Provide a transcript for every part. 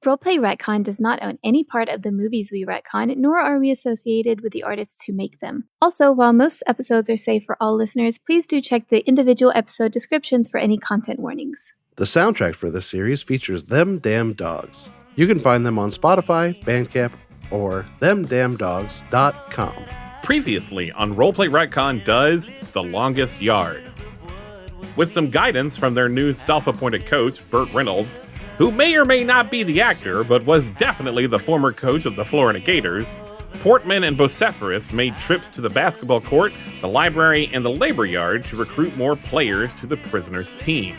Roleplay Retcon does not own any part of the movies we retcon, nor are we associated with the artists who make them. Also, while most episodes are safe for all listeners, please do check the individual episode descriptions for any content warnings. The soundtrack for this series features Them Damn Dogs. You can find them on Spotify, Bandcamp, or themdamndogs.com. Previously on Roleplay Retcon does The Longest Yard. With some guidance from their new self-appointed coach, Burt Reynolds, who may or may not be the actor, but was definitely the former coach of the Florida Gators, Portman and Bocephorus made trips to the basketball court, the library, and the labor yard to recruit more players to the prisoners' team.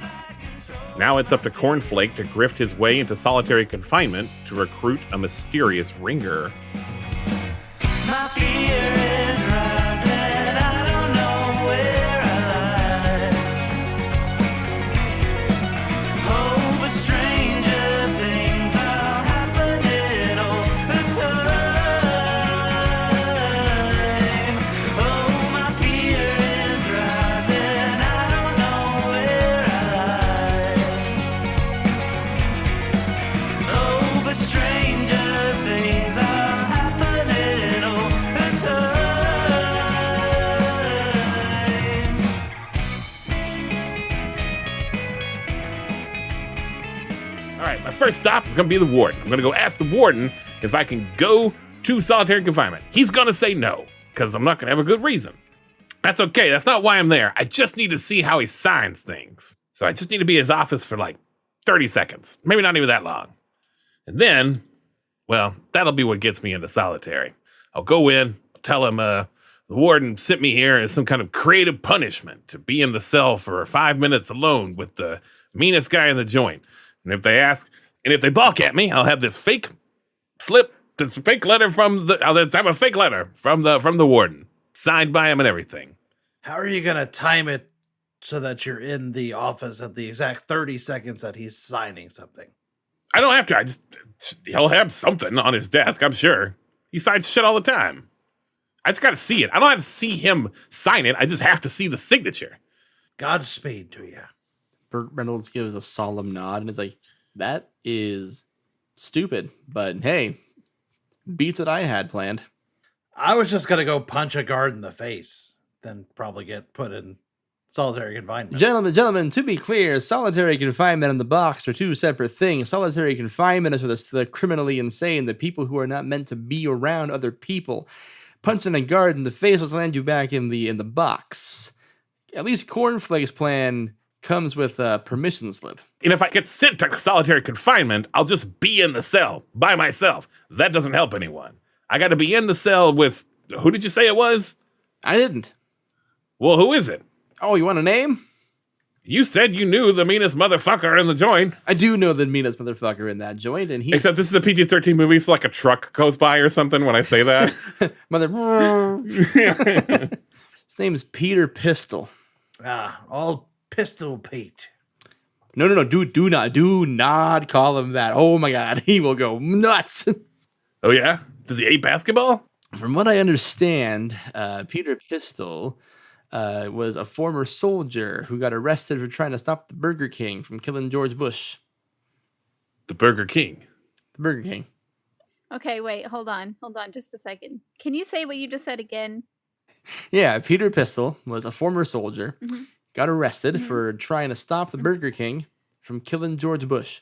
Now it's up to Cornflake to grift his way into solitary confinement to recruit a mysterious ringer. My fear is rising, I don't know where I lie. Oh, but stranger things are happening all the time. Oh, my fear is rising, I don't know where I lie. Oh, but stranger things are happening all the time. All right, my first stop is going to be the warden. I'm going to go ask the warden if I can go to solitary confinement. He's going to say no, because I'm not going to have a good reason. That's okay. That's not why I'm there. I just need to see how he signs things. So I just need to be in his office for like 30 seconds. Maybe not even that long. And then, well, that'll be what gets me into solitary. I'll go in, tell him the warden sent me here as some kind of creative punishment to be in the cell for 5 minutes alone with the meanest guy in the joint. And if they balk at me, I'll have this fake slip, this fake letter I'll have a fake letter from the warden, signed by him and everything. How are you going to time it so that you're in the office at the exact 30 seconds that he's signing something? I don't have to. He'll have something on his desk, I'm sure. He signs shit all the time. I just got to see it. I don't have to see him sign it. I just have to see the signature. Godspeed to you. Burt Reynolds gives a solemn nod and is like, that is stupid, but hey, beats what I had planned. I was just going to go punch a guard in the face, then probably get put in solitary confinement. Gentlemen, to be clear, solitary confinement and the box are two separate things. Solitary confinement is for the criminally insane, the people who are not meant to be around other people. Punching a guard in the face will land you back in the box. At least Cornflake's plan comes with a permission slip. And if I get sent to solitary confinement, I'll just be in the cell by myself. That doesn't help anyone. I got to be in the cell with, who did you say it was? I didn't. Well, who is it? Oh, you want a name? You said you knew the meanest motherfucker in the joint. I do know the meanest motherfucker in that joint, and Except this is a PG-13 movie, so like a truck goes by or something when I say that. His name is Peter Pistol. All Pistol Pete. No, do not call him that. Oh my God, he will go nuts. Oh yeah? Does he hate basketball? From what I understand, Peter Pistol was a former soldier who got arrested for trying to stop the Burger King from killing George Bush. The Burger King. The Burger King. Okay, wait, hold on just a second. Can you say what you just said again? Yeah, Peter Pistol was a former soldier, got arrested for trying to stop the Burger King from killing George Bush.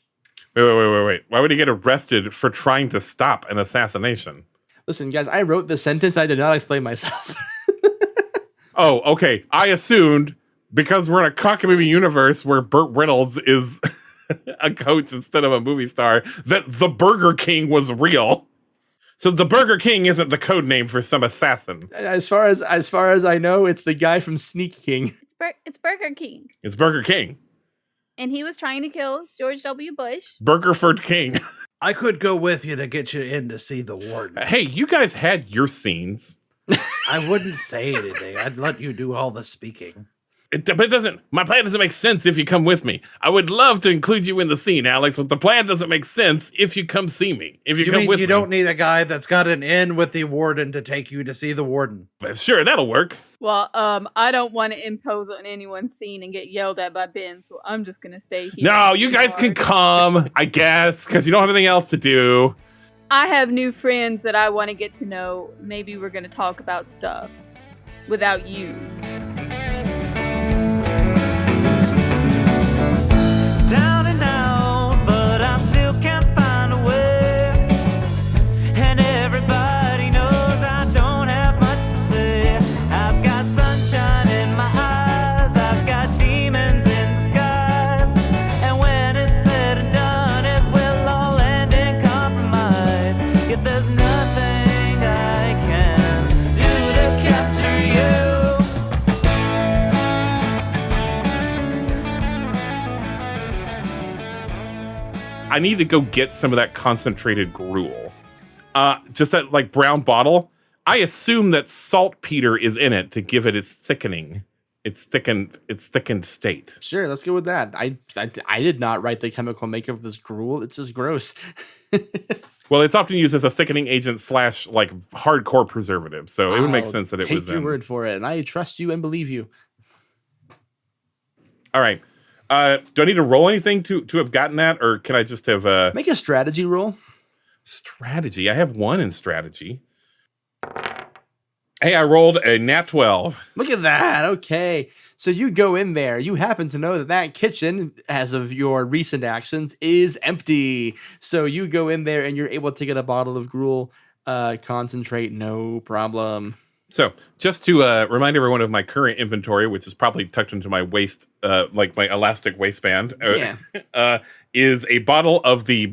Wait. Why would he get arrested for trying to stop an assassination? Listen, guys, I wrote this sentence. I did not explain myself. Oh, okay. I assumed because we're in a cockamamie universe where Burt Reynolds is a coach instead of a movie star, that the Burger King was real. So the Burger King isn't the code name for some assassin. As far as I know, it's the guy from Sneak King. It's Burger King. It's Burger King. And he was trying to kill George W. Bush. Burgerford King. I could go with you to get you in to see the warden. Hey, you guys had your scenes. I wouldn't say anything. I'd let you do all the speaking. But it doesn't. My plan doesn't make sense if you come with me. I would love to include you in the scene, Alex, but the plan doesn't make sense if you come see me. If you come mean with you me. don't need a guy that's got an in with the warden to take you to see the warden? Sure, that'll work. Well, I don't want to impose on anyone's scene and get yelled at by Ben, so I'm just gonna stay here. No, you guys can come, I guess, because you don't have anything else to do. I have new friends that I want to get to know. Maybe we're gonna talk about stuff without you. Down and out, but I still can't find a way. And everybody knows I don't have much to say. I've got sunshine in my eyes, I've got demons in disguise. And when it's said and done, it will all end in compromise. Yet there's nothing I can do to capture you. I need to go get some of that concentrated gruel. Just that like brown bottle. I assume that saltpeter is in it to give it its thickening, its thickened state. Sure, let's go with that. I did not write the chemical makeup of this gruel. It's just gross. Well, it's often used as a thickening agent / like hardcore preservative, so it would make sense that it was Take your in. word for it, and I trust you and believe you. All right. Do I need to roll anything to have gotten that, or can I just have Make a strategy roll. strategy? I have 1 in strategy. Hey, I rolled a nat 12. Look at that. Okay. So you go in there. You happen to know that that kitchen, as of your recent actions, is empty. So you go in there and you're able to get a bottle of gruel concentrate. No problem. So, just to remind everyone of my current inventory, which is probably tucked into my waist, like my elastic waistband, is a bottle of the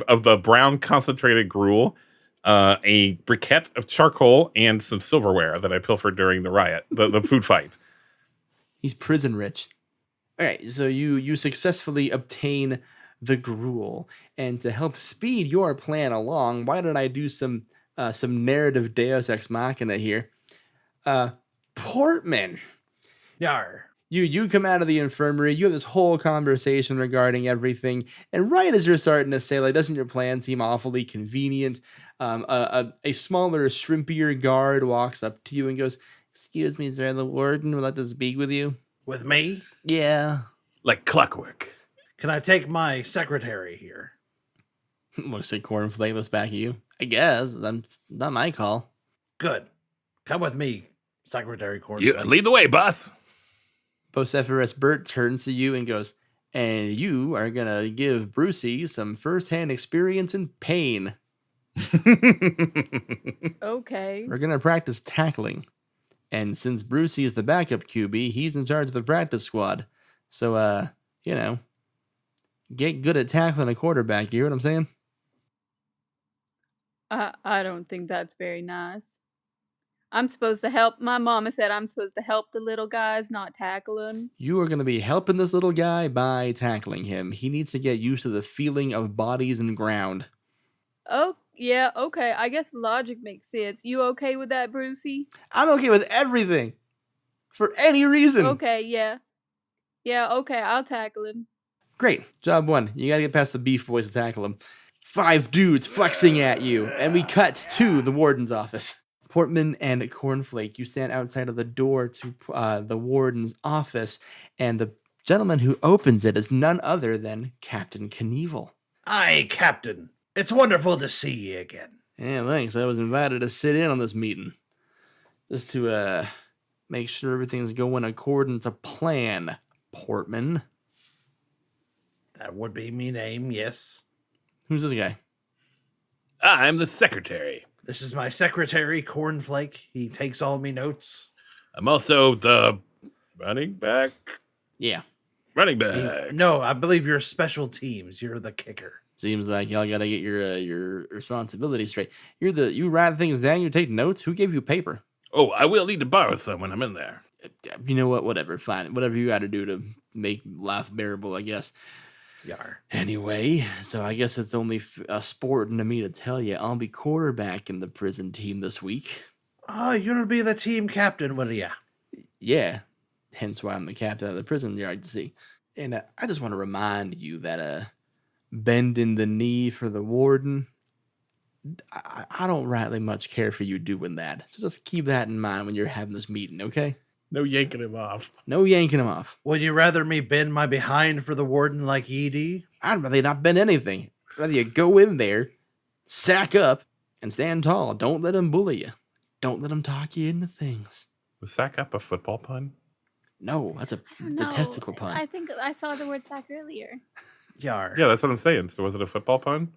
brown concentrated gruel, a briquette of charcoal, and some silverware that I pilfered during the riot, the food fight. He's prison rich. All right, so you successfully obtain the gruel, and to help speed your plan along, why don't I do some narrative Deus Ex Machina here? Portman, Yar. you come out of the infirmary. You have this whole conversation regarding everything, and right as you're starting to say, like, doesn't your plan seem awfully convenient? A smaller, shrimpier guard walks up to you and goes, "Excuse me, sir, the warden would like to speak with you." With me? Yeah. Like clockwork. Can I take my secretary here? Looks at Cornflake, looks back at you. I guess. It's not my call. Good. Come with me, Secretary You Cornflake. lead the way, boss. Vociferous Bert turns to you and goes, "And you are gonna give Brucey some first-hand experience in pain. Okay. We're gonna practice tackling. And since Brucey is the backup QB, he's in charge of the practice squad. So, get good at tackling a quarterback. You hear what I'm saying?" I don't think that's very nice. I'm supposed to help. My mama said I'm supposed to help the little guys, not tackle them. You are going to be helping this little guy by tackling him. He needs to get used to the feeling of bodies and ground. Oh, yeah, okay. I guess logic makes sense. You okay with that, Brucey? I'm okay with everything. For any reason. Okay, yeah. Yeah, okay, I'll tackle him. Great. Job 1. You got to get past the beef boys to tackle him. 5 dudes flexing at you. And we cut to the warden's office. Portman and Cornflake, you stand outside of the door to the warden's office, and the gentleman who opens it is none other than Captain Knievel. Aye, Captain. It's wonderful to see you again. Yeah, thanks. I was invited to sit in on this meeting. Just to make sure everything's going according to plan, Portman. That would be me name, yes. Who's this guy? I'm the secretary. This is my secretary, Cornflake. He takes all me notes. I'm also the running back. Yeah. Running back. No, I believe you're special teams. You're the kicker. Seems like y'all gotta get your responsibilities straight. You write things down, you take notes. Who gave you paper? Oh, I will need to borrow some when I'm in there. You know what? Whatever. Fine. Whatever you gotta do to make life bearable, I guess. Yar. Anyway, so I guess it's only sporting to me to tell you I'll be quarterbacking the prison team this week. Oh, you'll be the team captain, will ya? Yeah. Hence why I'm the captain of the prison yard, to see. And I just want to remind you that bending the knee for the warden, I don't rightly much care for you doing that. So just keep that in mind when you're having this meeting, okay? No yanking him off. No yanking him off. Would you rather me bend my behind for the warden like Edie? I'd rather not bend anything. I'd rather you go in there, sack up, and stand tall. Don't let him bully you. Don't let him talk you into things. Was sack up a football pun? No, it's a testicle pun. I think I saw the word sack earlier. Yar. Yeah, that's what I'm saying. So was it a football pun?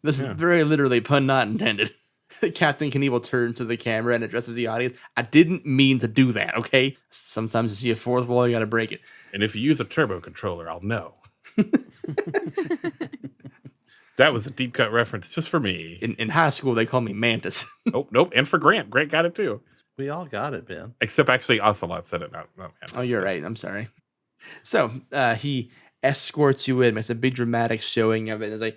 This is very literally pun not intended. Captain Knievel turns to the camera and addresses the audience. I didn't mean to do that, okay? Sometimes you see a fourth wall, you gotta break it. And if you use a turbo controller, I'll know. That was a deep cut reference just for me. In high school, they call me Mantis. Oh, nope. And for Grant. Grant got it too. We all got it, Ben. Except actually Ocelot said it. Not Oh, you're right. I'm sorry. So he escorts you in, makes a big dramatic showing of it. It's like,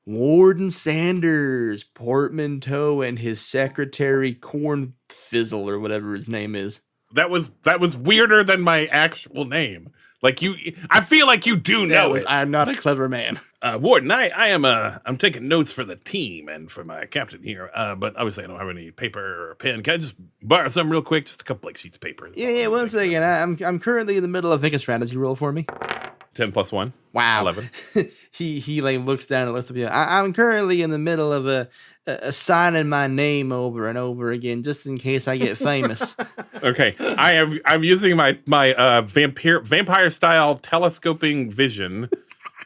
Warden Sanders, Portman Toe, and his secretary Cornfizzle, or whatever his name is. That was weirder than my actual name. Like I feel like you do know it. I'm not a clever man. Warden, I'm taking notes for the team and for my captain here. But obviously I don't have any paper or pen. Can I just borrow some real quick? Just a couple like sheets of paper. Yeah, 1 second. I'm currently in the middle of making a strategy roll for me. 10 plus 1. Wow. 11. he like looks down and looks up. I'm currently in the middle of signing my name over and over again, just in case I get famous. Okay, I'm using my vampire style telescoping vision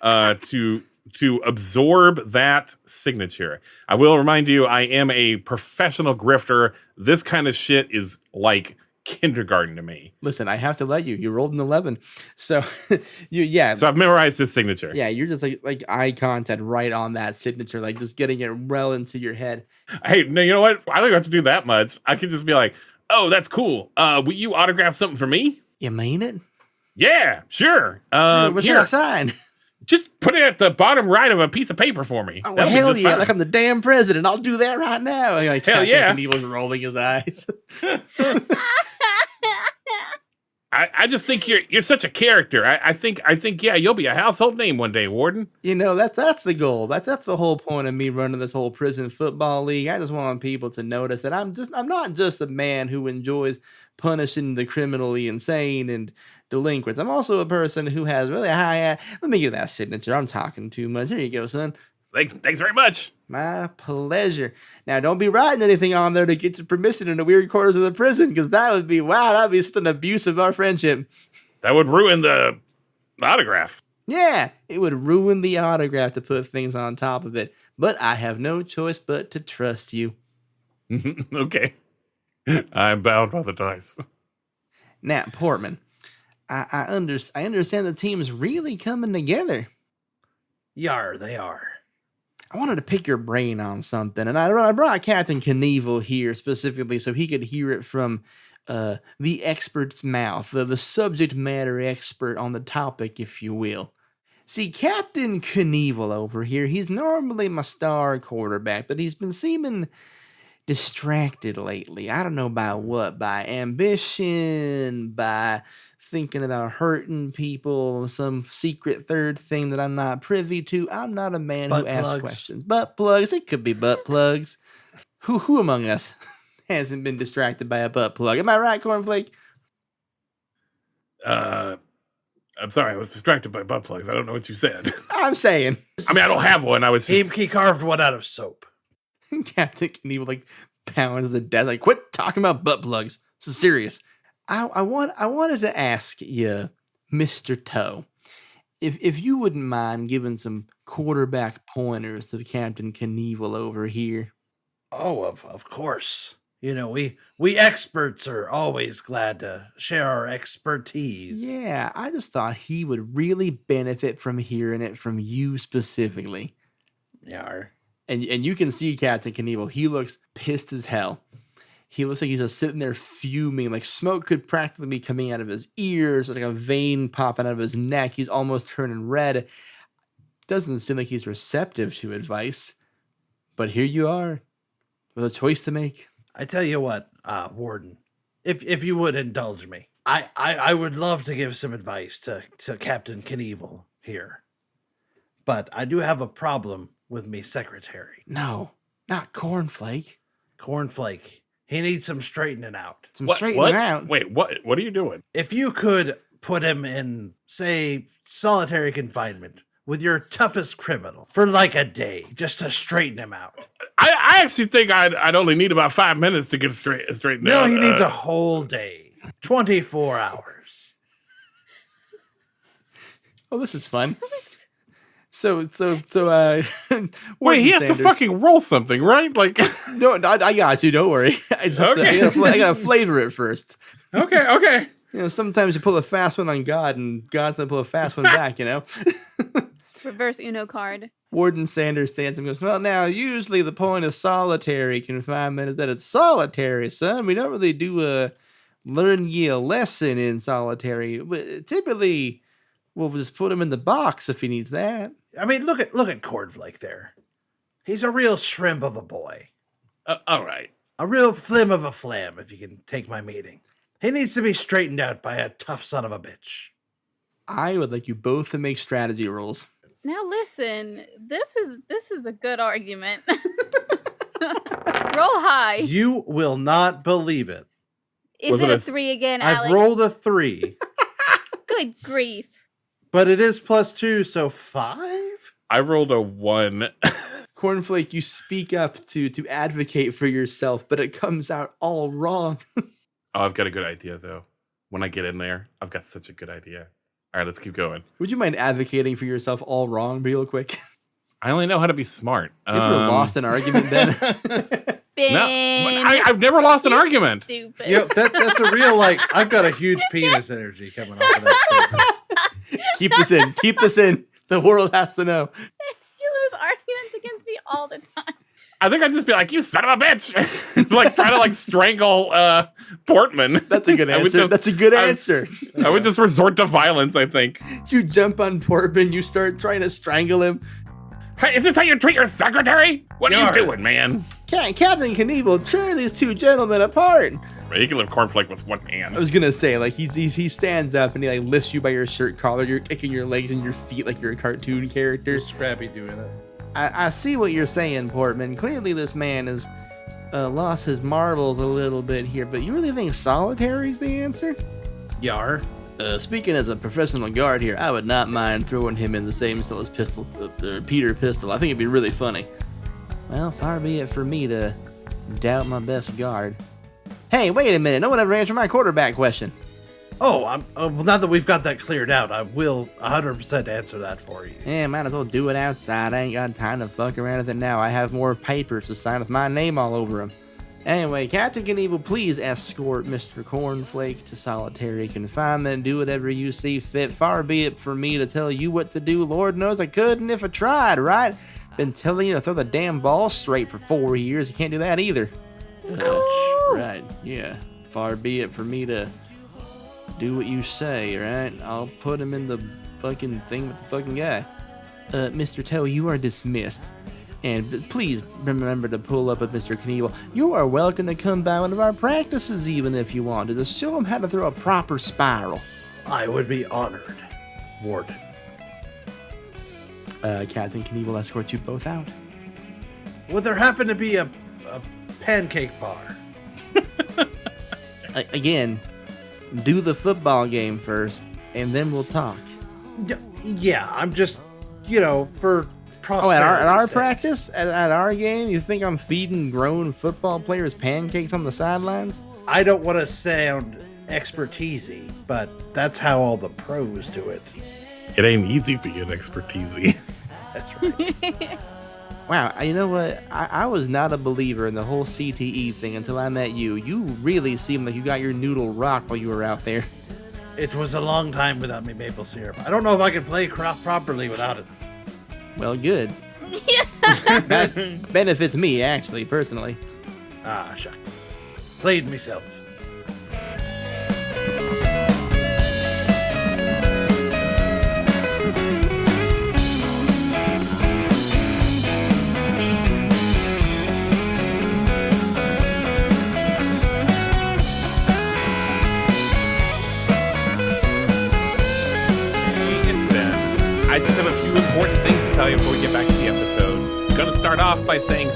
to absorb that signature. I will remind you, I am a professional grifter. This kind of shit is like kindergarten to me. Listen, I have to let you. You rolled an 11, so So I've memorized his signature. Yeah, you're just like eye contact right on that signature, like just getting it well into your head. Hey, no, you know what? I don't have to do that much. I can just be like, "Oh, that's cool. Will you autograph something for me?" You mean it? Yeah, sure. What should I sign? Just put it at the bottom right of a piece of paper for me. Oh, hell yeah! Like I'm the damn president. I'll do that right now. Like, hell yeah! He was rolling his eyes. I just think you're such a character. I think yeah, you'll be a household name one day, Warden. You know, that's the goal. That's the whole point of me running this whole prison football league. I just want people to notice that I'm not just a man who enjoys punishing the criminally insane and delinquents. I'm also a person who has really a high. Let me get that signature. I'm talking too much. Here you go, son. Thanks very much. My pleasure. Now, don't be writing anything on there to get your permission in the weird corners of the prison, because that'd be just an abuse of our friendship. That would ruin the autograph. Yeah, it would ruin the autograph to put things on top of it. But I have no choice but to trust you. Okay. I'm bound by the dice. Now, Portman, I understand the team's really coming together. Yar, they are. I wanted to pick your brain on something, and I brought Captain Knievel here specifically so he could hear it from the expert's mouth, the subject matter expert on the topic, if you will. See, Captain Knievel over here, he's normally my star quarterback, but he's been seeming distracted lately. I don't know by what, by ambition, by thinking about hurting people, some secret third thing that I'm not privy to. I'm not a man who asks questions. Butt plugs. It could be butt plugs. Who among us hasn't been distracted by a butt plug? Am I right, Cornflake? I'm sorry, I was distracted by butt plugs. I don't know what you said. I'm saying. I mean, I don't have one. I was just... He carved one out of soap. Captain Knievel like pounds the desk, like, quit talking about butt plugs. This is serious. I wanted to ask you, Mr. Toe, if you wouldn't mind giving some quarterback pointers to Captain Knievel over here. Oh, of course. You know, we experts are always glad to share our expertise. Yeah, I just thought he would really benefit from hearing it from you specifically. Yeah. And you can see Captain Knievel. He looks pissed as hell. He looks like he's just sitting there fuming. Like smoke could practically be coming out of his ears. Like a vein popping out of his neck. He's almost turning red. Doesn't seem like he's receptive to advice. But here you are with a choice to make. I tell you what, Warden, if you would indulge me, I would love to give some advice to Captain Knievel here. But I do have a problem with me secretary. No, not Cornflake. Cornflake. He needs some straightening out. Some What? straightening out. Wait, what? What are you doing? If you could put him in, say, solitary confinement with your toughest criminal for like a day, just to straighten him out. I actually think I'd only need about 5 minutes to get straightened No, out. he needs a whole day, 24 hours. Oh, this is fun. So, Wait, he has to fucking roll something, right? Like, No, I got you. Don't worry. I gotta flavor it first. okay. You know, sometimes you pull a fast one on God, and God's gonna pull a fast one back. You know. Reverse Uno card. Warden Sanders stands up and goes, well, now, usually the point of solitary confinement is that it's solitary, son. We don't really do learn you a lesson in solitary. But typically, we'll just put him in the box if he needs that. I mean, look at Cornflake there. He's a real shrimp of a boy. All right. A real flim of a flam, if you can take my meaning. He needs to be straightened out by a tough son of a bitch. I would like you both to make strategy rolls. Now listen, this is a good argument. Roll high. You will not believe it. Is Was it it a a- 3 again, Alex? I've rolled a 3, Good grief. but it is +2, so 5? I rolled a 1. Cornflake, you speak up to advocate for yourself, but it comes out all wrong. Oh, I've got a good idea, though. When I get in there, I've got such a good idea. All right, let's keep going. Would you mind advocating for yourself all wrong real quick? I only know how to be smart. If you lost an argument, then Ben. No, but I've never lost an argument. Stupid. Yep, that's a real, like, I've got a huge penis energy coming off of that statement. keep this in. The world has to know. You lose arguments against me all the time. I think I'd just be like, you son of a bitch. Like, try to, like, strangle Portman. That's a good I would answer. just- That's a good answer. I would just resort to violence, I think. You jump on Portman, you start trying to strangle him. Hey, is this how you treat your secretary? What are you Yarr. doing, man? Captain Knievel, tear these two gentlemen apart. He can lift Cornflake with one I hand. was gonna say, like, he stands up and he like lifts you by your shirt collar. You're kicking your legs and your feet like you're a cartoon character. Scrappy doing it. I see what you're saying, Portman. Clearly, this man has lost his marbles a little bit here, but you really think solitary's the answer? Yar. Speaking as a professional guard here, I would not mind throwing him in the same cell as Peter Pistol. I think it'd be really funny. Well, far be it for me to doubt my best guard. Hey, wait a minute. No one ever answered my quarterback question. Oh, well, now that we've got that cleared out, I will 100% answer that for you. Yeah, might as well do it outside. I ain't got time to fuck around with it now. I have more papers to sign with my name all over them. Anyway, Captain Knievel, please escort Mr. Cornflake to solitary confinement and do whatever you see fit. Far be it for me to tell you what to do. Lord knows I couldn't if I tried, right? Been telling you to throw the damn ball straight for 4 years. You can't do that either. Ouch. Right, yeah. Far be it for me to do what you say, right? I'll put him in the fucking thing with the fucking guy. Mr. Toe, you are dismissed. And please remember to pull up with Mr. Knievel. You are welcome to come by one of our practices even if you want to. Just show him how to throw a proper spiral. I would be honored, Warden. Captain Knievel escorts you both out. Would there happen to be a pancake bar? Again, do the football game first, and then we'll talk. Yeah, I'm just, for Oh, prosperity. at our practice? At our game? You think I'm feeding grown football players pancakes on the sidelines? I don't want to sound expertise-y, but that's how all the pros do it. It ain't easy being expertisey. That's right. Wow, you know what? I was not a believer in the whole CTE thing until I met you. You really seemed like you got your noodle rocked while you were out there. It was a long time without me maple syrup. I don't know if I could play crop properly without it. Well, good. That benefits me, actually, personally. Ah, shucks. Played myself.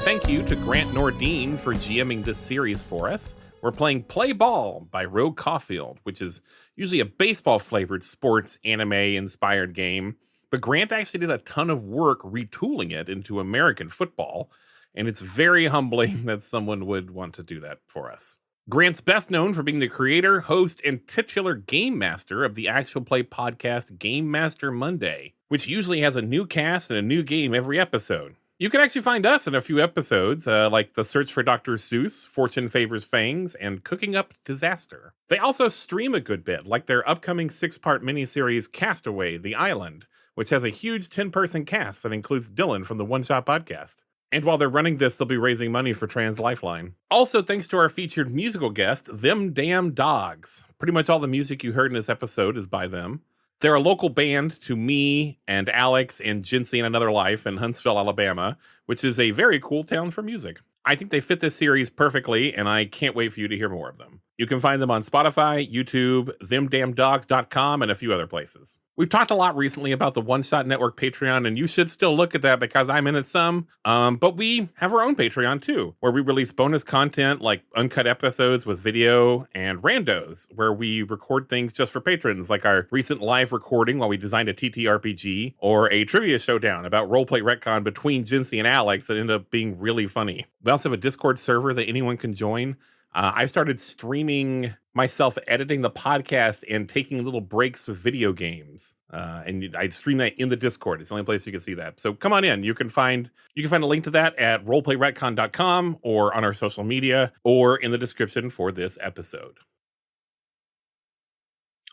thank you to Grant Nordine for GMing this series for us. We're playing Play Ball by Rogue Caufield, which is usually a baseball-flavored sports anime-inspired game. But Grant actually did a ton of work retooling it into American football, and it's very humbling that someone would want to do that for us. Grant's best known for being the creator, host, and titular game master of the actual play podcast Game Master Monday, which usually has a new cast and a new game every episode. You can actually find us in a few episodes, like The Search for Dr. Seuss, Fortune Favors Fangs, and Cooking Up Disaster. They also stream a good bit, like their upcoming 6-part miniseries Castaway, The Island, which has a huge 10-person cast that includes Dylan from the One Shot Podcast. And while they're running this, they'll be raising money for Trans Lifeline. Also, thanks to our featured musical guest, Them Damn Dogs. Pretty much all the music you heard in this episode is by them. They're a local band to me and Alex and Jinsey in Another Life in Huntsville, Alabama, which is a very cool town for music. I think they fit this series perfectly, and I can't wait for you to hear more of them. You can find them on Spotify, YouTube, themdamndogs.com, and a few other places. We've talked a lot recently about the One Shot Network Patreon, and you should still look at that because I'm in it some. But we have our own Patreon too, where we release bonus content like uncut episodes with video and randos, where we record things just for patrons, like our recent live recording while we designed a TTRPG, or a trivia showdown about Roleplay Retcon between Jinsey and Alex that ended up being really funny. We also have a Discord server that anyone can join. I started streaming myself editing the podcast and taking little breaks with video games. And I stream that in the Discord. It's the only place you can see that. So come on in. You can find a link to that at roleplayretcon.com or on our social media or in the description for this episode.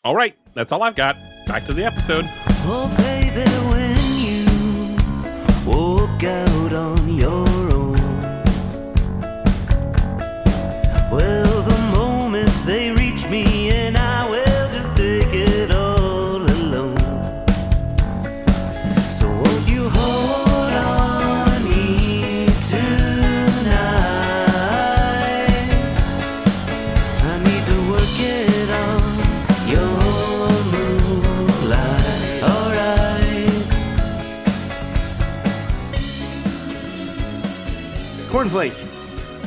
All right, that's all I've got. Back to the episode. Oh, baby, when you walk out on your own, well, the moments they reach me, and I will just take it all alone. So won't you hold on me tonight? I need to work it on your moonlight. Alright. Cornflake,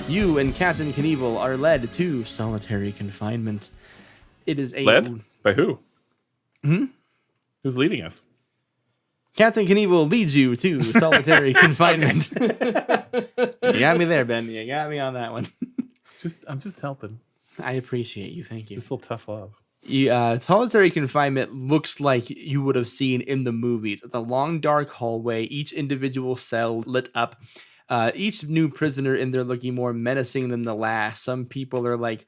you and Captain Knievel are led to solitary confinement. It is a... Led? By who? Hmm? Who's leading us? Captain Knievel leads you to solitary confinement. You got me there, Ben. You got me on that one. I'm just helping. I appreciate you. Thank you. It's a little tough love. Solitary confinement looks like you would have seen in the movies. It's a long, dark hallway, each individual cell lit up. Each new prisoner in there looking more menacing than the last. Some people are like,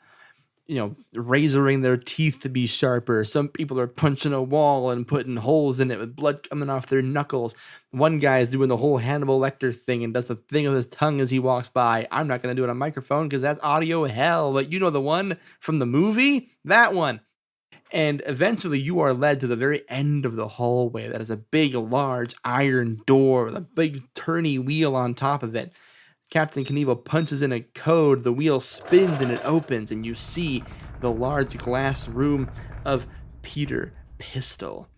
razoring their teeth to be sharper. Some people are punching a wall and putting holes in it with blood coming off their knuckles. One guy is doing the whole Hannibal Lecter thing and does the thing with his tongue as he walks by. I'm not going to do it on microphone because that's audio hell, but you know the one from the movie? That one. And eventually you are led to the very end of the hallway that is a big, large iron door with a big turny wheel on top of it. Captain Knievel punches in a code, the wheel spins and it opens, and you see the large glass room of Peter Pistol.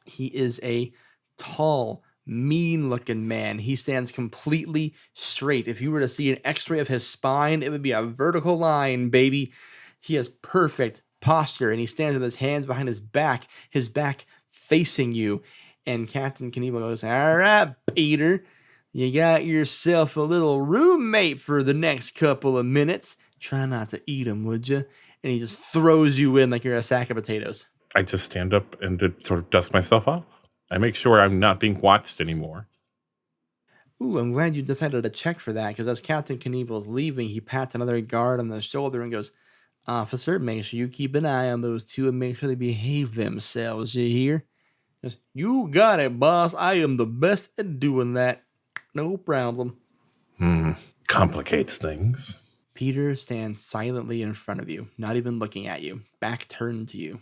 He is a tall, mean-looking man. He stands completely straight. If you were to see an x-ray of his spine, it would be a vertical line, baby. He has perfect posture, and he stands with his hands behind his back facing you. And Captain Knievel goes, "All right, Peter, you got yourself a little roommate for the next couple of minutes. Try not to eat him, would you?" And he just throws you in like you're a sack of potatoes. I just stand up and sort of dust myself off. I make sure I'm not being watched anymore. Ooh, I'm glad you decided to check for that, because as Captain Knievel's leaving, he pats another guard on the shoulder and goes, "Officer, make sure you keep an eye on those two and make sure they behave themselves, you hear?" He goes, "You got it, boss. I am the best at doing that. No problem." Complicates things. Peter stands silently in front of you, not even looking at you, back turned to you.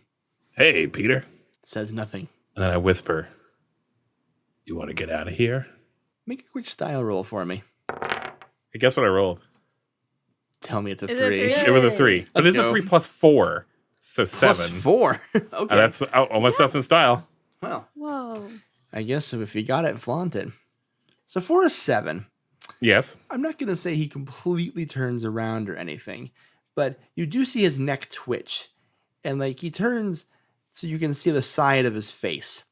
"Hey, Peter." Says nothing. And then I whisper, "You want to get out of here?" Make a quick style roll for me. Hey, guess what I rolled? Tell me it's a Is it 3. three? It was a 3. But Let's it's a go. 3 plus 4. So 7. Plus 4. Okay. That's all my stuff's in style. Well, Whoa. I guess if you got it, flaunt it. So 4 to 7. Yes. I'm not going to say he completely turns around or anything, but you do see his neck twitch. And like he turns so you can see the side of his face.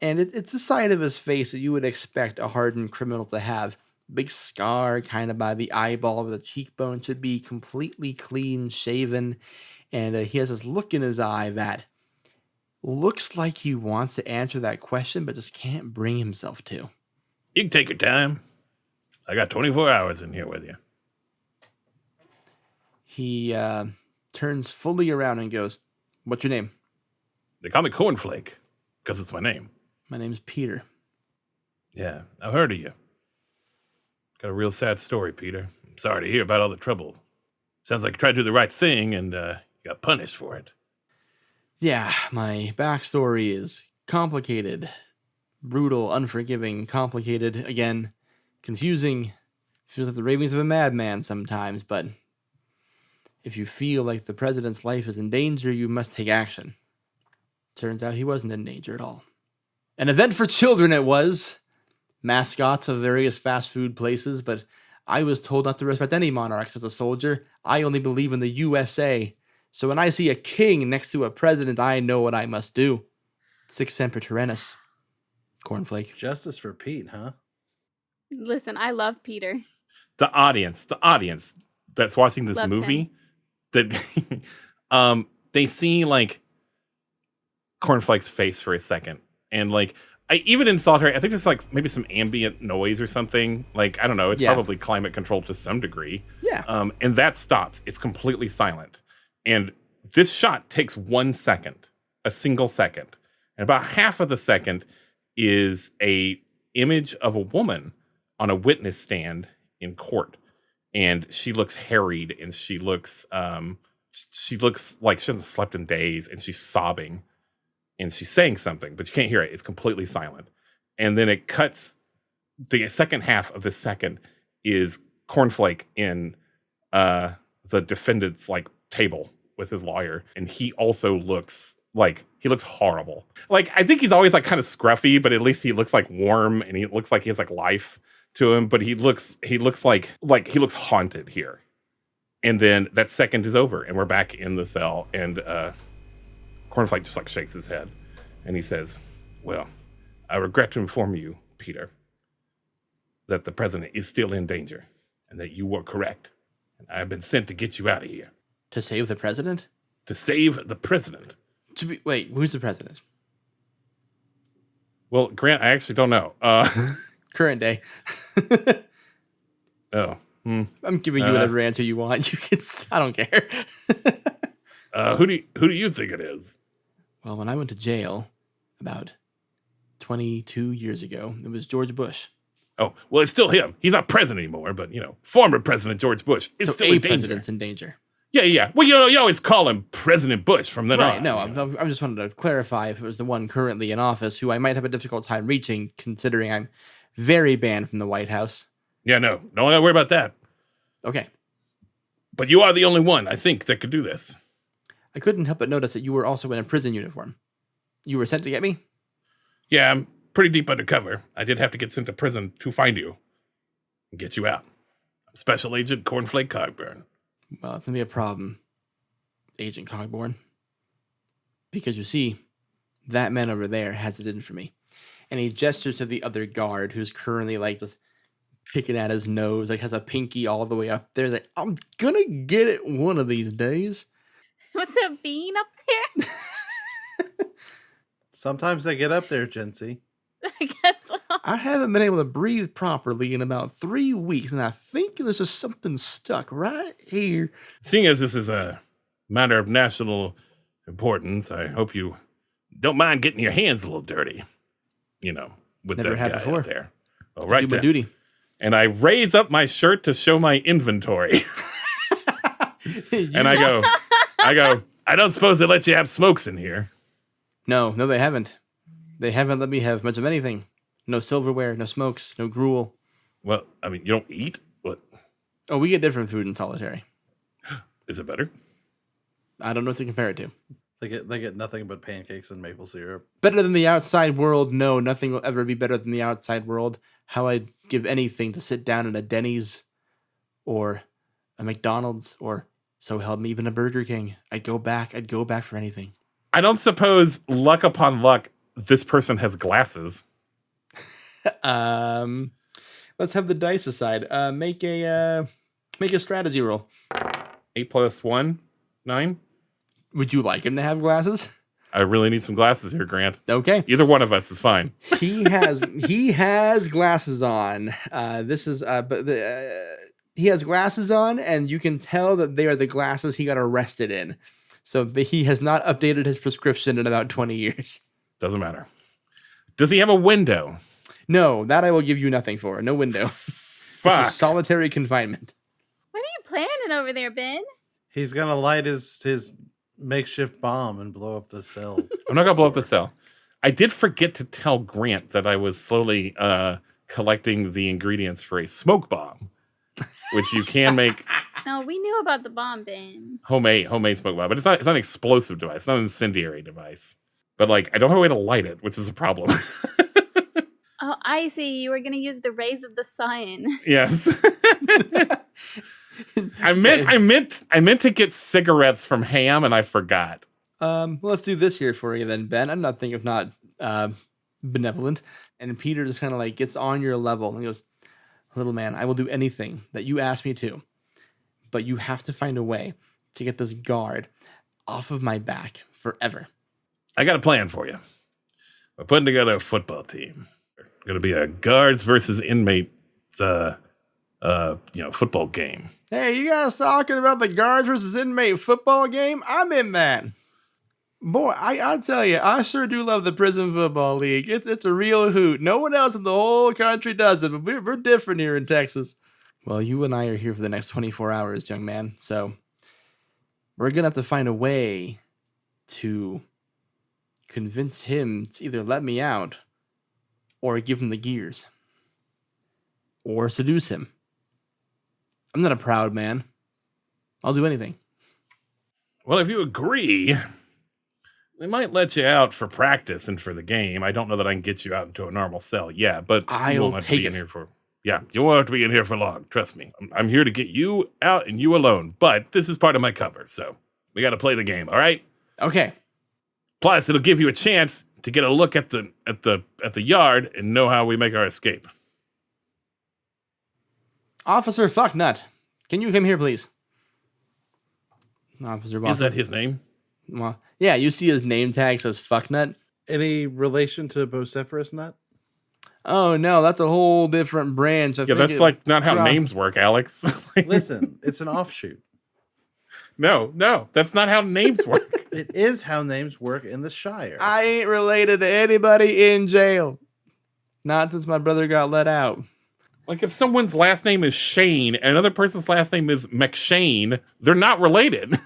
And it's the side of his face that you would expect a hardened criminal to have. Big scar kind of by the eyeball where the cheekbone should be completely clean shaven. And he has this look in his eye that looks like he wants to answer that question, but just can't bring himself to. You can take your time. I got 24 hours in here with you. He turns fully around and goes, "What's your name?" They call me Cornflake because it's my name. "My name's Peter." Yeah, I've heard of you. Got a real sad story, Peter. I'm sorry to hear about all the trouble. Sounds like you tried to do the right thing and you got punished for it. Yeah, my backstory is complicated, brutal, unforgiving, complicated, again, confusing. Feels like the ravings of a madman sometimes, but if you feel like the president's life is in danger, you must take action. Turns out he wasn't in danger at all. An event for children it was. Mascots of various fast food places, but I was told not to respect any monarchs as a soldier. I only believe in the USA. So when I see a king next to a president, I know what I must do. Sic semper tyrannis. Cornflake. Justice for Pete, huh? Listen, I love Peter. The audience that's watching this Loves movie, that they see like Cornflake's face for a second, and like even in solitary, I think there's like maybe some ambient noise or something. Like I don't know, it's probably climate controlled to some degree. Yeah. And that stops. It's completely silent, and this shot takes 1 second, a single second, and about half of the second is a image of a woman on a witness stand in court, and she looks harried, and she looks like she hasn't slept in days, and she's sobbing, and she's saying something, but you can't hear it. It's completely silent. And then it cuts. The second half of the second is Cornflake in the defendant's like table with his lawyer, and he also looks horrible. Like I think he's always like kind of scruffy, but at least he looks like warm, and he looks like he has like life to him. But he looks like he looks haunted here. And then that second is over, and we're back in the cell, and Cornflake just like shakes his head, and he says, "Well, I regret to inform you, Peter, that the president is still in danger, and that you were correct. And I have been sent to get you out of here." To save the president? To save the president. Wait, who's the president? Well, Grant, I actually don't know. Current day. Oh. I'm giving you whatever answer you want. You can. I don't care. Who do you think it is? Well, when I went to jail about 22 years ago, it was George Bush. Oh, well, it's still him. He's not president anymore, but, former President George Bush is still in danger. President's in danger. Yeah. Well, you always call him President Bush from then on. Right, no, I just wanted to clarify if it was the one currently in office, who I might have a difficult time reaching, considering I'm very banned from the White House. Yeah, no, don't worry about that. Okay. But you are the only one, I think, that could do this. I couldn't help but notice that you were also in a prison uniform. You were sent to get me? Yeah, I'm pretty deep undercover. I did have to get sent to prison to find you and get you out. I'm Special Agent Cornflake Cogburn. Well, it's going to be a problem, Agent Cogburn. Because you see, that man over there has it in for me. And he gestures to the other guard who's currently like just picking at his nose, like has a pinky all the way up there. He's like, "I'm gonna get it one of these days." What's a bean up there? Sometimes they get up there, Jency. I guess so. I haven't been able to breathe properly in about 3 weeks, and I think there's just something stuck right here. Seeing as this is a matter of national importance, I hope you don't mind getting your hands a little dirty. With Never that had guy before. up there. All right, Do my then. duty. And I raise up my shirt to show my inventory. And I go, I don't suppose they let you have smokes in here. No, they haven't. They haven't let me have much of anything. No silverware, no smokes, no gruel. Well, I mean, you don't eat? What? Oh, we get different food in solitary. Is it better? I don't know what to compare it to. They get nothing but pancakes and maple syrup. Better than the outside world? No, nothing will ever be better than the outside world. how I'd give anything to sit down in a Denny's or a McDonald's or, so help me, even a Burger King. I'd go back for anything. I don't suppose, luck upon luck, this person has glasses. Let's have the dice aside. Make a strategy roll. 8 + 1, 9. Would you like him to have glasses? I really need some glasses here, Grant. Okay. Either one of us is fine. He has glasses on. He has glasses on, and you can tell that they are the glasses he got arrested in. So he has not updated his prescription in about 20 years. Doesn't matter. Does he have a window? No, that I will give you nothing for. No window. Fuck. This is solitary confinement. What are you planning over there, Ben? He's gonna light his makeshift bomb and blow up the cell. I'm not gonna blow up the cell. I did forget to tell Grant that I was slowly collecting the ingredients for a smoke bomb, which you can make. No, we knew about the bomb, Ben. homemade smoke bomb, but it's not an explosive device. It's not an incendiary device. But like, I don't have a way to light it, which is a problem. Oh, I see. You were going to use the rays of the sun. Yes. I meant to get cigarettes from Ham, and I forgot. Let's do this here for you then, Ben. I'm not thinking of not benevolent. And Peter just kind of like gets on your level and goes, little man, I will do anything that you ask me to, but you have to find a way to get this guard off of my back forever. I got a plan for you. We're putting together a football team. Going to be a guards versus inmates, football game. Hey, you guys talking about the guards versus inmate football game? I'm in that. Boy, I tell you, I sure do love the prison football league. It's a real hoot. No one else in the whole country does it, but we're different here in Texas. Well, you and I are here for the next 24 hours, young man. So we're going to have to find a way to convince him to either let me out or give him the gears or seduce him. I'm not a proud man. I'll do anything. Well, if you agree, they might let you out for practice and for the game. I don't know that I can get you out into a normal cell. Yeah, but you won't have to be in here for. Yeah, you won't have to be in here for long. Trust me. I'm here to get you out and you alone. But this is part of my cover, so we got to play the game. All right. Okay. Plus, it'll give you a chance to get a look at the yard and know how we make our escape. Officer Fucknut, can you come here, please? Officer Boston. Is that his name? Well, yeah, you see his name tag says Fucknut. Any relation to Bocephorus Nut? Oh, no, that's a whole different branch. Yeah, that's like not how names work, Alex. Listen, it's an offshoot. No, that's not how names work. It is how names work in the Shire. I ain't related to anybody in jail. Not since my brother got let out. Like if someone's last name is Shane and another person's last name is McShane, they're not related.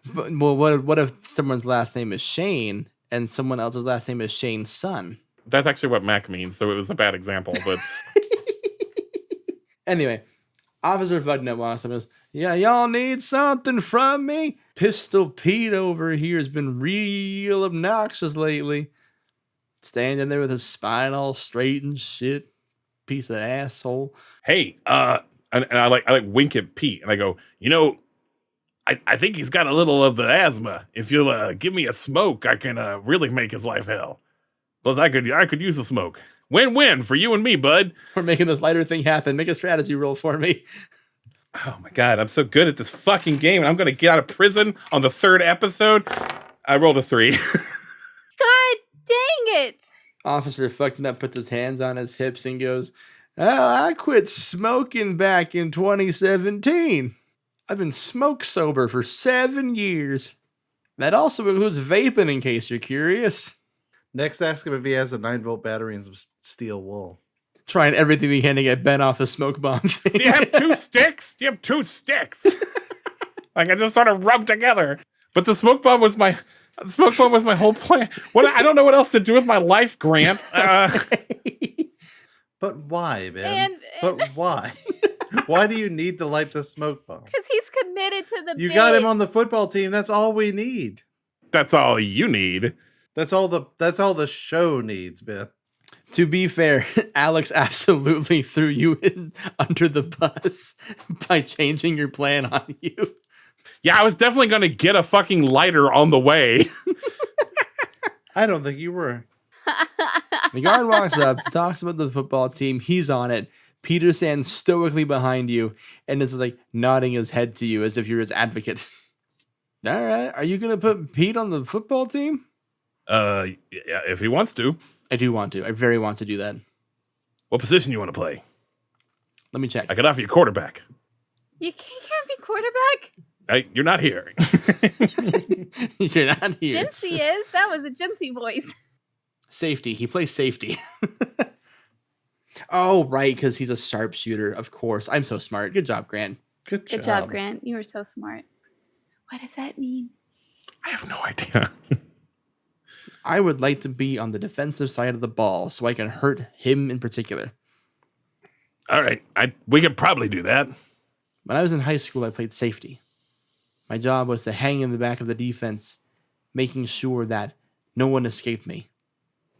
But, well, what if someone's last name is Shane and someone else's last name is Shane's son? That's actually what Mac means, so it was a bad example, but anyway, Officer Fucknut walks up and goes, yeah, y'all need something from me? Pistol Pete over here has been real obnoxious lately. Standing there with his spine all straight and shit. Piece of asshole. Hey, and I like wink at Pete and I go, I think he's got a little of the asthma. If you'll give me a smoke, I can really make his life hell. Plus, I could use a smoke. Win-win for you and me, bud. We're making this lighter thing happen. Make a strategy roll for me. Oh my god, I'm so good at this fucking game, and I'm gonna get out of prison on the 3rd episode. I rolled a 3. God dang it! Officer Fucknut puts his hands on his hips and goes, well, I quit smoking back in 2017. I've been smoke sober for 7 years. That also includes vaping, in case you're curious. Next, ask him if he has a 9-volt battery and some steel wool. Trying everything we can to get Ben off the smoke bomb thing. Do you have 2 sticks? Do you have 2 sticks? Like I just sort of rubbed together. But the smoke bomb was my whole plan. I don't know what else to do with my life, Grant. But why, Ben? But why? Why do you need to light the smoke bomb? Because he's committed to the You bit. got him on the football team. That's all we need. That's all you need. That's all the show needs, Ben. To be fair, Alex absolutely threw you in under the bus by changing your plan on you. Yeah, I was definitely going to get a fucking lighter on the way. I don't think you were. The guard walks up, talks about the football team. He's on it. Peter stands stoically behind you and is like nodding his head to you as if you're his advocate. All right. Are you going to put Pete on the football team? Yeah, if he wants to. I do want to. I very want to do that. What position you want to play? Let me check. I could offer you quarterback. You can't be quarterback. You're not here. You're not here. Jinsey is. That was a Jinsey voice. Safety. He plays safety. Oh, right, because he's a sharpshooter, of course. I'm so smart. Good job, Grant. Good Good job, Grant. You were so smart. What does that mean? I have no idea. I would like to be on the defensive side of the ball so I can hurt him in particular. All right, we could probably do that. When I was in high school, I played safety. My job was to hang in the back of the defense, making sure that no one escaped me.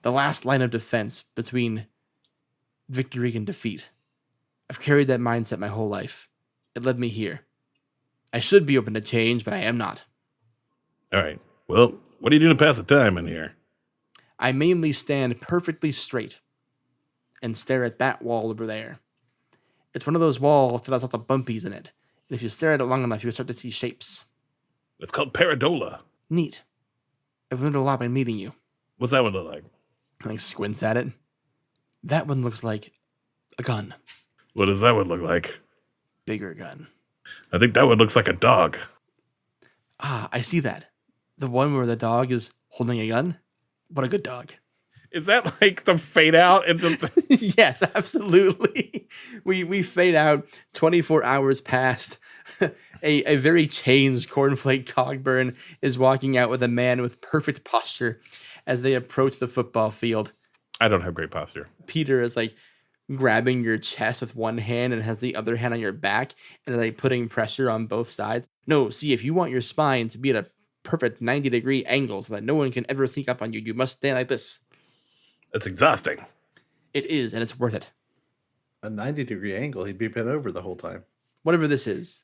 The last line of defense between victory and defeat. I've carried that mindset my whole life. It led me here. I should be open to change, but I am not. All right, well, what are you doing to pass the time in here? I mainly stand perfectly straight and stare at that wall over there. It's one of those walls that has lots of bumpies in it. And if you stare at it long enough, you'll start to see shapes. It's called Paradola. Neat. I've learned a lot by meeting you. What's that one look like? I like squints at it. That one looks like a gun. What does that one look like? Bigger gun. I think that one looks like a dog. Ah, I see that. The one where the dog is holding a gun? What a good dog. Is that like the fade out? Yes, absolutely. We fade out 24 hours past. A very changed Cornflake Cogburn is walking out with a man with perfect posture as they approach the football field. I don't have great posture. Peter is like grabbing your chest with one hand and has the other hand on your back and like putting pressure on both sides. No, see, if you want your spine to be at a perfect 90-degree angle so that no one can ever sneak up on you, you must stand like this. It's exhausting. It is, and it's worth it. A 90-degree angle, he'd be bent over the whole time. Whatever this is.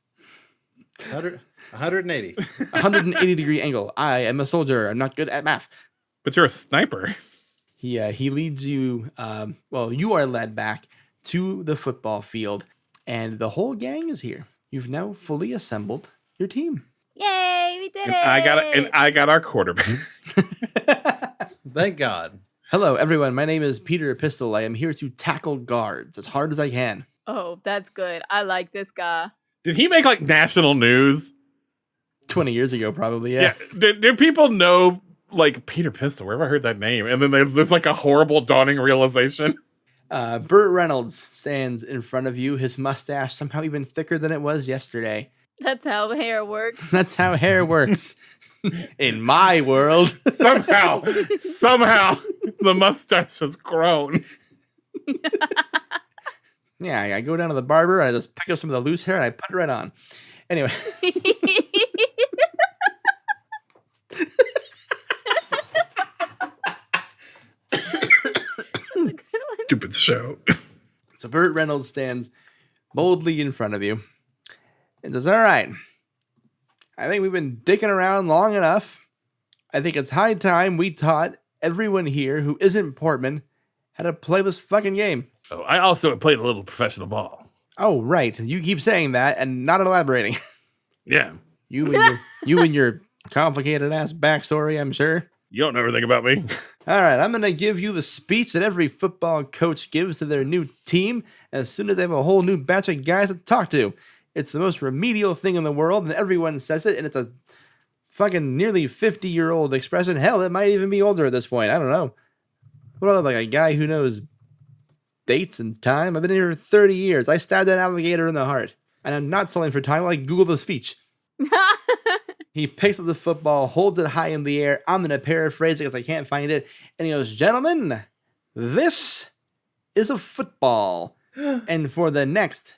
180. 180-degree angle. I am a soldier. I'm not good at math. But you're a sniper. He leads you, you are led back to the football field, and the whole gang is here. You've now fully assembled your team. Yay, we did And it. I got our quarterback. Thank God. Hello, everyone. My name is Peter Pistol. I am here to tackle guards as hard as I can. Oh, that's good. I like this guy. Did he make like national news? 20 years ago, probably, yeah. Do people know like Peter Pistol? Where have I heard that name? And then there's like a horrible dawning realization. Burt Reynolds stands in front of you, his mustache somehow even thicker than it was yesterday. That's how hair works. That's how hair works. In my world. Somehow, the mustache has grown. Yeah, I go down to the barber, I just pick up some of the loose hair, and I put it right on. Anyway. Stupid show. So Burt Reynolds stands boldly in front of you and says, all right, I think we've been dicking around long enough. I think it's high time we taught everyone here who isn't Portman how to play this fucking game. Oh, I also played a little professional ball. Oh, right. You keep saying that and not elaborating. Yeah. You and your complicated ass backstory, I'm sure. You don't know everything about me. All right, I'm going to give you the speech that every football coach gives to their new team as soon as they have a whole new batch of guys to talk to. It's the most remedial thing in the world, and everyone says it, and it's a fucking nearly 50-year-old expression. Hell, it might even be older at this point. I don't know. What about like a guy who knows dates and time? I've been here for 30 years. I stabbed an alligator in the heart, and I'm not selling for time. Like, Google the speech. He picks up the football, holds it high in the air. I'm going to paraphrase it because I can't find it. And he goes, gentlemen, this is a football. And for the next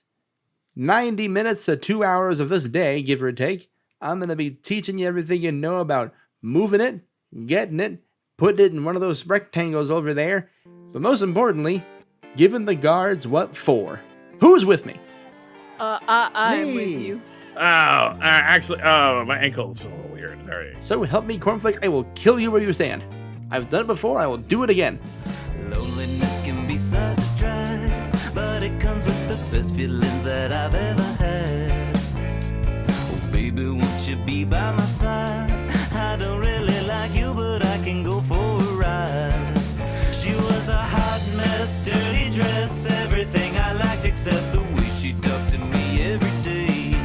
90 minutes to 2 hours of this day, give or take, I'm going to be teaching you everything you know about moving it, getting it, putting it in one of those rectangles over there, But most importantly, giving the guards what for. Who's with me? I am with you. My ankle's a little weird. Sorry. So help me, Cornflake, I will kill you where you stand. I've done it before, I will do it again. Loneliness can be such a drag, but it comes with the best feelings that I've ever had. Oh, baby, won't you be by my side? I don't really like you, but I can go for a ride. She was a hot mess, dirty dress, everything I liked except the way she talked to me every day.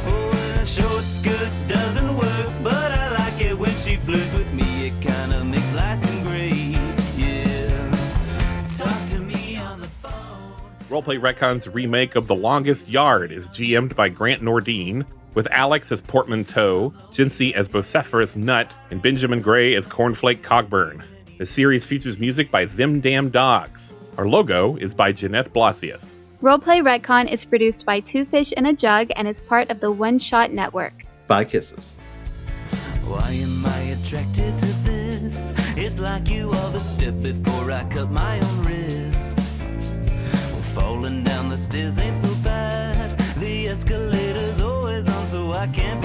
Oh, and a short skirt doesn't work, but I like it when she flirts with me. It kinda makes life seem great, yeah. Talk to me on the phone. Roleplay Retcon's remake of The Longest Yard is GM'd by Grant Nordine, with Alex as Portman Toe, Jinsey as Bocephorus Nut, and Benjamin Gray as Cornflake Cogburn. The series features music by Them Damn Dogs. Our logo is by Jeanette Blasius. Roleplay Retcon is produced by Two Fish in a Jug and is part of the One Shot Network. By Kisses. Why am I attracted to this? It's like you are the step before I cut my own wrist. Well, falling down the stairs ain't so bad. The escalator's always on, so I can't